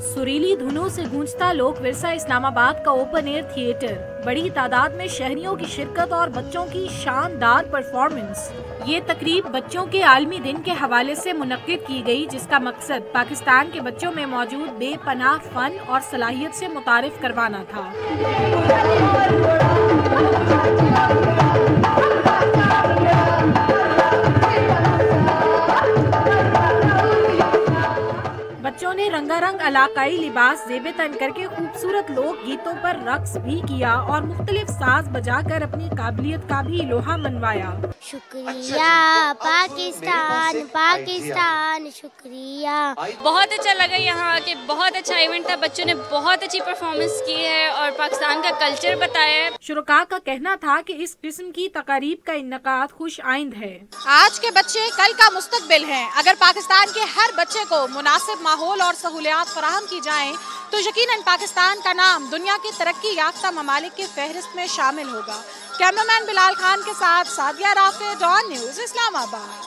सुरीली धुनों से गूंजता लोक विरसा इस्लामाबाद का ओपन एयर थिएटर, बड़ी तादाद में शहरियों की शिरकत और बच्चों की शानदार परफॉर्मेंस। ये तकरीब बच्चों के आलमी दिन के हवाले से मुनक्किद की गई, जिसका मकसद पाकिस्तान के बच्चों में मौजूद बेपनाह फन और सलाहियत से मुतारिफ करवाना था। बच्चों ने रंगारंग इलाकाई लिबास ज़ेबे तन करके खूबसूरत लोक गीतों पर रक्स भी किया और मुख्तलिफ साज बजाकर अपनी काबिलियत का भी लोहा मनवाया। शुक्रिया पाकिस्तान पाकिस्तान शुक्रिया। बहुत अच्छा लगा यहाँ आके, बहुत अच्छा इवेंट था, बच्चों ने बहुत अच्छी परफॉर्मेंस की है और पाकिस्तान का कल्चर बताया है। शुरका का कहना था कि इस किस्म की तकारीब का इन्नकाद खुश आइंद है। आज के बच्चे कल का मुस्तकबिल हैं। अगर पाकिस्तान के हर बच्चे को मुनासिब माहौल और सहूलियात फराहम की जाएं, तो यकीनन पाकिस्तान का नाम दुनिया की तरक्की याफ्ता ममालिक की फहरिस्त में शामिल होगा। कैमरामैन बिलाल खान के साथ सादिया राफे, डॉन न्यूज़, इस्लामाबाद।